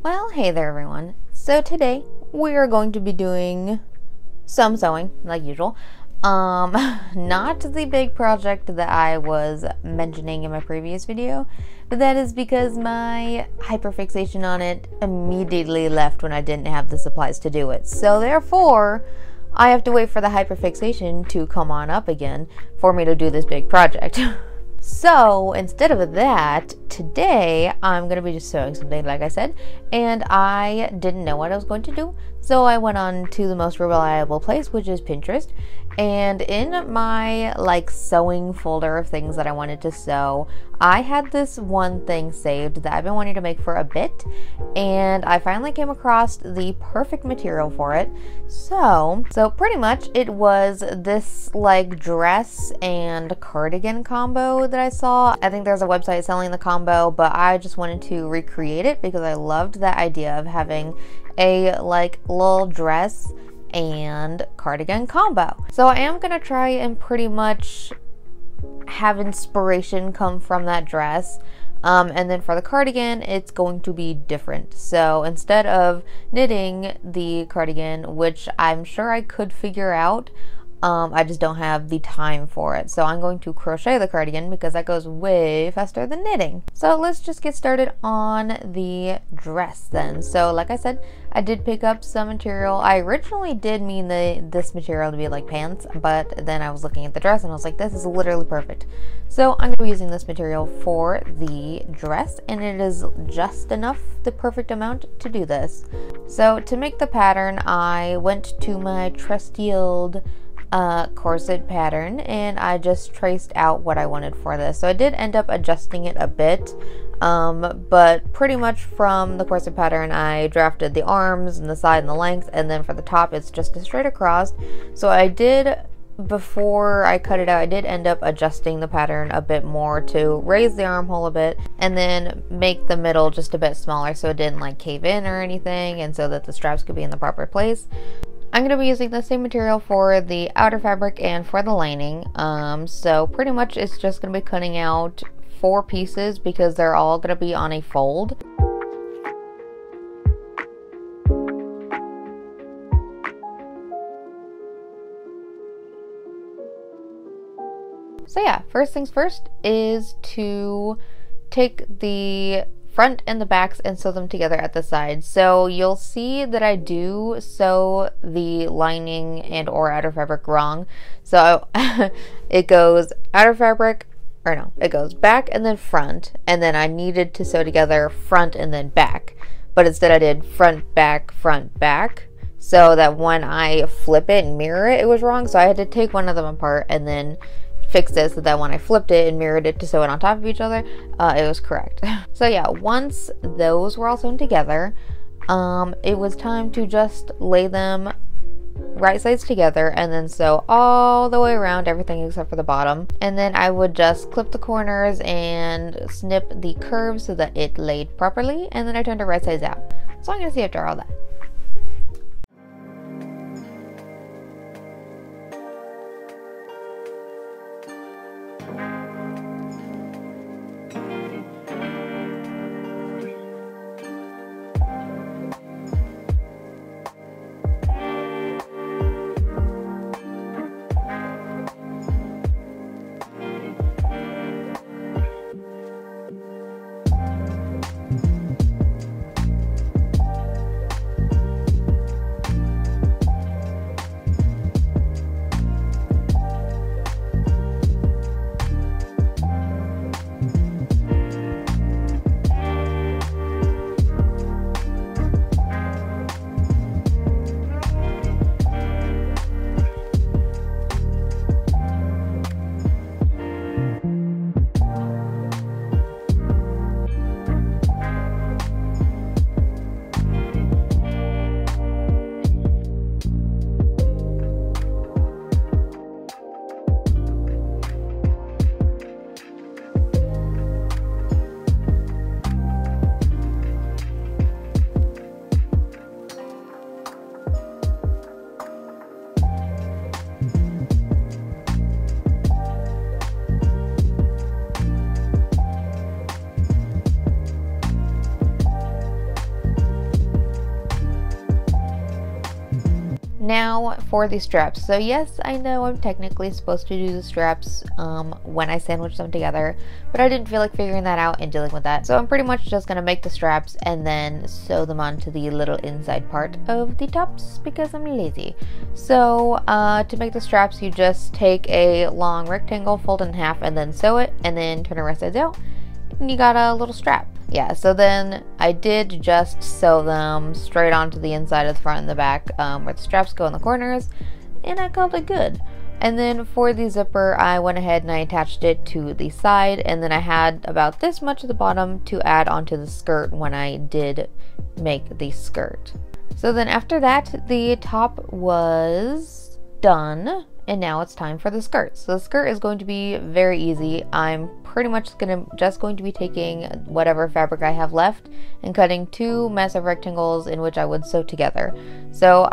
Well, hey there everyone. So today we are going to be doing some sewing, like usual. Not the big project that I was mentioning in my previous video, but that is because my hyperfixation on it immediately left when I didn't have the supplies to do it. So therefore, I have to wait for the hyperfixation to come on up again for me to do this big project. So instead of that, today I'm going to be just sewing something, like I said, and I didn't know what I was going to do. So I went on to the most reliable place, which is Pinterest. And in my sewing folder of things that I wanted to sew, I had this one thing saved that I've been wanting to make for a bit, and I finally came across the perfect material for it. So pretty much it was this dress and cardigan combo that I saw. I think there's a website selling the combo, but I just wanted to recreate it because I loved that idea of having a little dress and cardigan combo. So I am gonna try and pretty much have inspiration come from that dress. And then for the cardigan, it's going to be different. So instead of knitting the cardigan, which I'm sure I could figure out, I just don't have the time for it. So I'm going to crochet the cardigan because that goes way faster than knitting. So let's just get started on the dress then. So like I said, I did pick up some material. I originally did mean this material to be like pants, but then I was looking at the dress and I was like, this is literally perfect. So I'm going to be using this material for the dress, and it is just enough, the perfect amount to do this. So to make the pattern, I went to my trusty old corset pattern and I just traced out what I wanted for this. So I did end up adjusting it a bit, but pretty much from the corset pattern I drafted the arms and the side and the length, and then for the top it's just a straight across. So I did, before I cut it out, I did end up adjusting the pattern a bit more to raise the armhole a bit and then make the middle just a bit smaller so it didn't cave in or anything, and so that the straps could be in the proper place. I'm going to be using the same material for the outer fabric and for the lining. So pretty much it's just going to be cutting out 4 pieces because they're all going to be on a fold. So yeah, first things first is to take the front and the backs and sew them together at the side. So you'll see that I do sew the lining and or outer fabric wrong. So it goes outer fabric, or no, it goes back and then front, and then I needed to sew together front and then back. But instead I did front, back, so that when I flip it and mirror it, it was wrong. So I had to take one of them apart and then fix it so that when I flipped it and mirrored it to sew it on top of each other, it was correct. So yeah, once those were all sewn together, it was time to just lay them right sides together and then sew all the way around everything except for the bottom. And then I would just clip the corners and snip the curves so that it laid properly, and then I turned it right sides out. So I'm gonna see after all that. Now for the straps. So yes, I know I'm technically supposed to do the straps when I sandwich them together, but I didn't feel like figuring that out and dealing with that. So I'm pretty much just gonna make the straps and then sew them onto the little inside part of the tops because I'm lazy. So to make the straps, you just take a long rectangle, fold it in half, and then sew it, and then turn it right sides out, and you got a little strap. Yeah, so then I did just sew them straight onto the inside of the front and the back where the straps go in the corners, and I called it good. And then for the zipper, I went ahead and I attached it to the side, and then I had about this much at the bottom to add onto the skirt when I did make the skirt. So then after that, the top was done, and now it's time for the skirt. So the skirt is going to be very easy. I'm pretty much just going to be taking whatever fabric I have left and cutting 2 massive rectangles in which I would sew together. So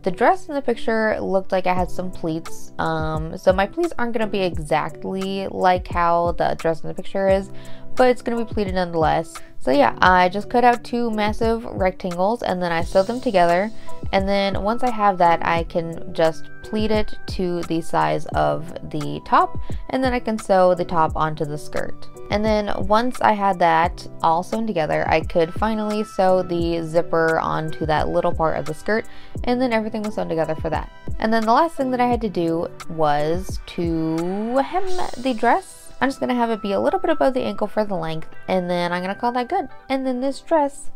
the dress in the picture looked like I had some pleats. So my pleats aren't going to be exactly like how the dress in the picture is, but it's going to be pleated nonetheless. So yeah, I just cut out 2 massive rectangles and then I sewed them together. And then once I have that, I can just pleat it to the size of the top, and then I can sew the top onto the skirt. And then once I had that all sewn together, I could finally sew the zipper onto that little part of the skirt, and then everything was sewn together for that. And then the last thing that I had to do was to hem the dress. I'm just going to have it be a little bit above the ankle for the length, and then I'm going to call that good. And then this dress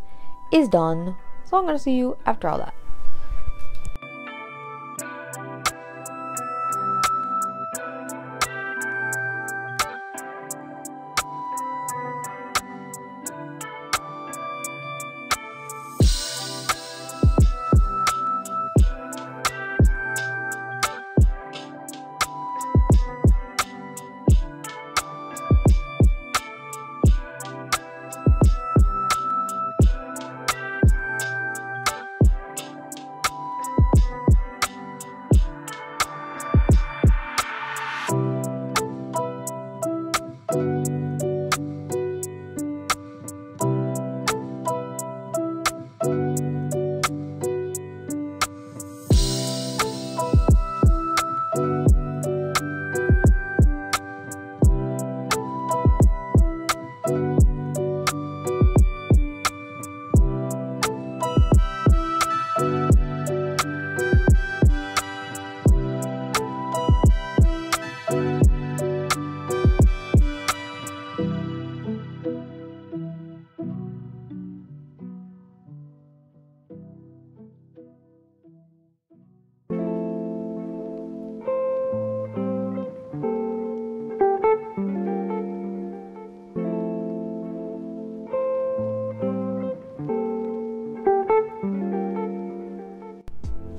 is done. So I'm going to see you after all that.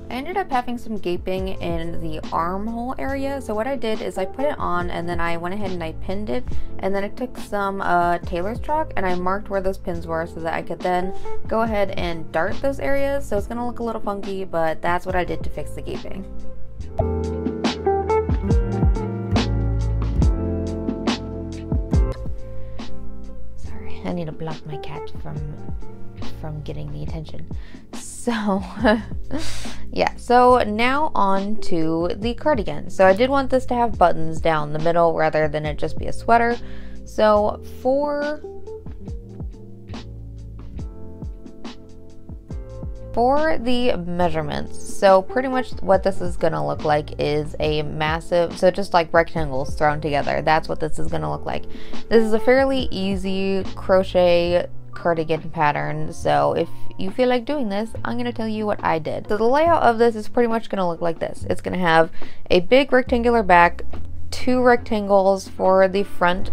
I ended up having some gaping in the armhole area, so what I did is I put it on and then I went ahead and I pinned it, and then I took some tailor's chalk and I marked where those pins were so that I could then go ahead and dart those areas. So it's gonna look a little funky, but that's what I did to fix the gaping. Sorry, I need to block my cat from getting the attention. So yeah, so now on to the cardigan. So I did want this to have buttons down the middle rather than it just be a sweater. So for the measurements, so pretty much what this is gonna look like is a massive, so just like rectangles thrown together, that's what this is gonna look like. This is a fairly easy crochet cardigan pattern, so if you feel like doing this, I'm gonna tell you what I did. So the layout of this is pretty much gonna look like this. It's gonna have a big rectangular back, 2 rectangles for the front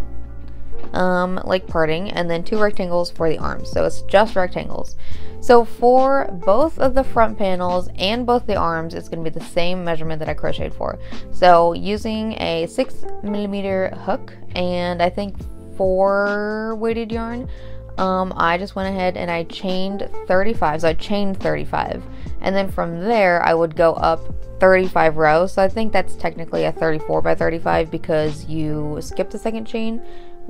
like parting, and then 2 rectangles for the arms. So it's just rectangles. So for both of the front panels and both the arms, it's going to be the same measurement that I crocheted for. So using a 6mm hook and I think 4 weighted yarn, I just went ahead and I chained 35. So I chained 35, and then from there I would go up 35 rows. So I think that's technically a 34 by 35 because you skip the second chain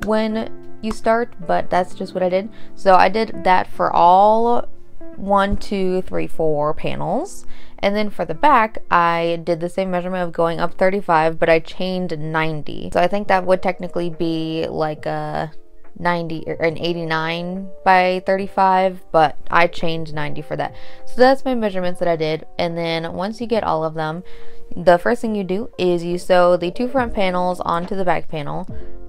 when you start, but that's just what I did. So I did that for all 1, 2, 3, 4 panels, And then for the back, I did the same measurement of going up 35, but I chained 90. So I think that would technically be like a 90 or an 89 by 35, but I chained 90 for that. So that's my measurements that I did. And then once you get all of them, the first thing you do is you sew the 2 front panels onto the back panel,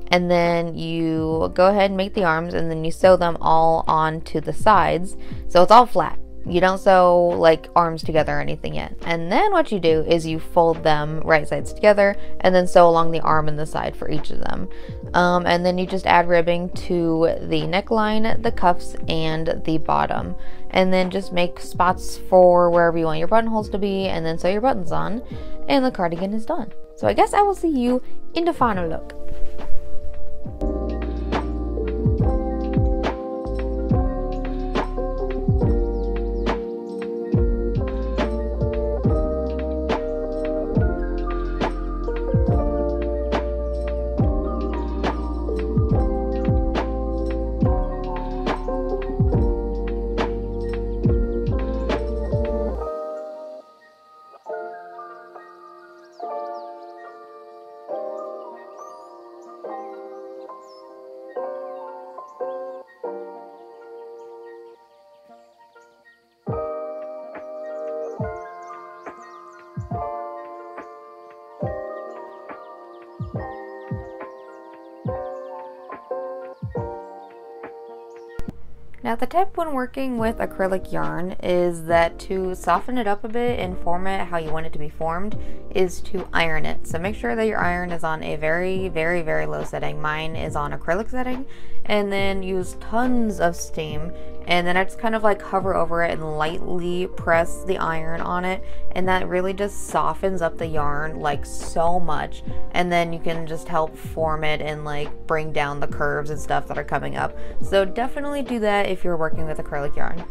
and then you go ahead and make the arms, and then you sew them all onto the sides so it's all flat. You don't sew like arms together or anything yet. And then what you do is you fold them right sides together and then sew along the arm and the side for each of them. And then you just add ribbing to the neckline, the cuffs, and the bottom. And then just make spots for wherever you want your buttonholes to be, and then sew your buttons on, and the cardigan is done. So I guess I will see you in the final look. Now the tip when working with acrylic yarn is that to soften it up a bit and form it how you want it to be formed is to iron it. So make sure that your iron is on a very, very, very low setting. Mine is on acrylic setting, and then use tons of steam, and then I just kind of like hover over it and lightly press the iron on it, and that really just softens up the yarn like so much, and then you can just help form it and like bring down the curves and stuff that are coming up. So definitely do that if you're working with acrylic yarn.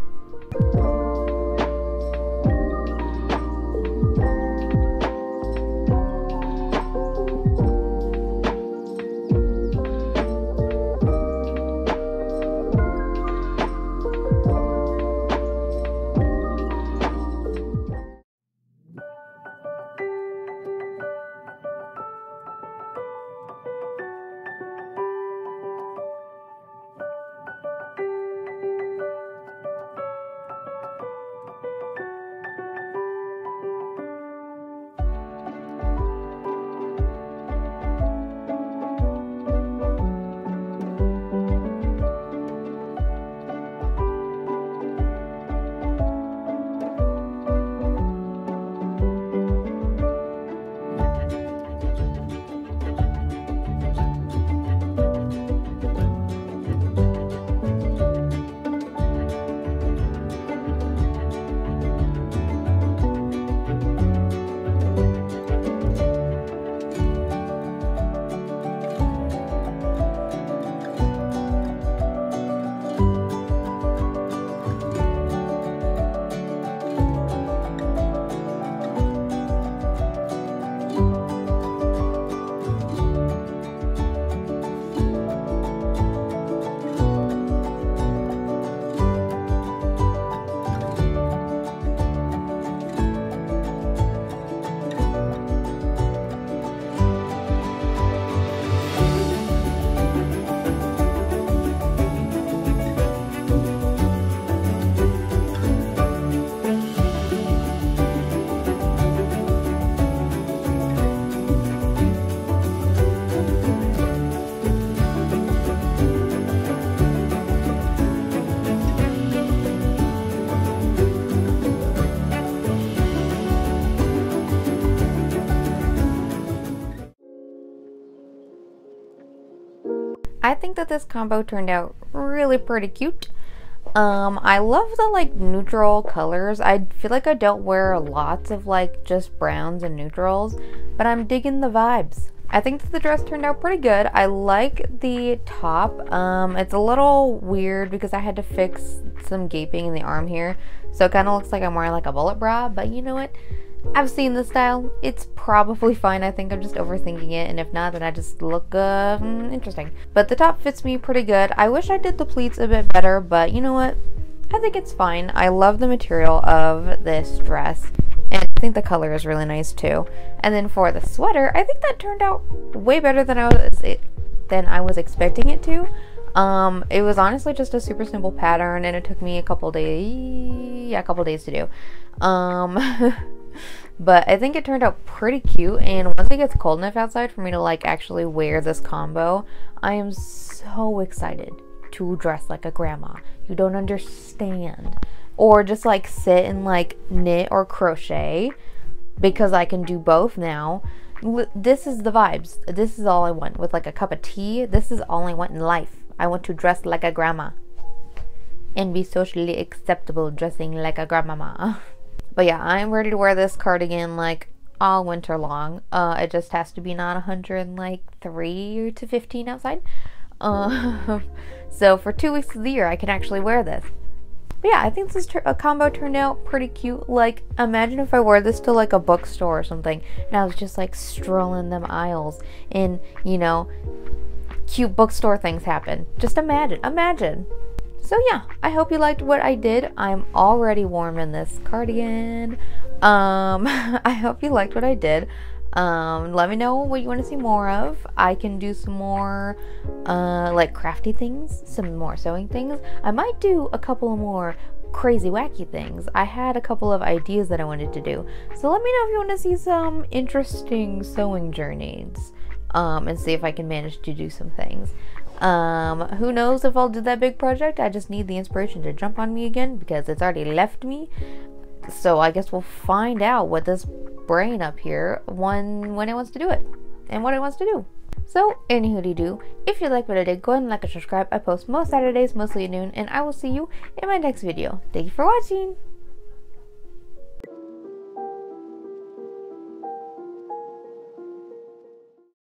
I think that this combo turned out really pretty cute. I love the like neutral colors. I feel like I don't wear lots of like just browns and neutrals, but I'm digging the vibes. I think that the dress turned out pretty good. I like the top. It's a little weird because I had to fix some gaping in the arm here, so it kind of looks like I'm wearing like a bullet bra, but you know what? I've seen the style. It's probably fine. I think I'm just overthinking it, and if not, then I just look interesting. But the top fits me pretty good. I wish I did the pleats a bit better, but you know what? I think it's fine. I love the material of this dress, I think the color is really nice too. And then for the sweater, I think that turned out way better than I was expecting it to. It was honestly just a super simple pattern, and it took me a couple days to do. But I think it turned out pretty cute, and once it gets cold enough outside for me to like actually wear this combo, I am so excited to dress like a grandma. You don't understand. Or just like sit and like knit or crochet, because I can do both now. This is the vibes. This is all I want. With like a cup of tea, this is all I want in life. I want to dress like a grandma and be socially acceptable dressing like a grandmama. But yeah, I'm ready to wear this cardigan like all winter long. It just has to be not 103 to 15 outside. So for 2 weeks of the year, I can actually wear this. But yeah, I think this combo turned out pretty cute. Like, imagine if I wore this to like a bookstore or something, and I was just like strolling them aisles, and you know, cute bookstore things happen. Just imagine. So yeah, I hope you liked what I did. I'm already warm in this cardigan. I hope you liked what I did. Let me know what you want to see more of. I can do some more like crafty things, some more sewing things. I might do a couple of more crazy wacky things. I had a couple of ideas that I wanted to do. So let me know if you want to see some interesting sewing journeys. And see if I can manage to do some things. Who knows if I'll do that big project. I just need the inspiration to jump on me again, because it's already left me. So I guess we'll find out what this brain up here when it wants to do it and what it wants to do. So anywho, if you like what I did, go ahead and like and subscribe. I post most Saturdays, mostly at noon, and I will see you in my next video. Thank you for watching.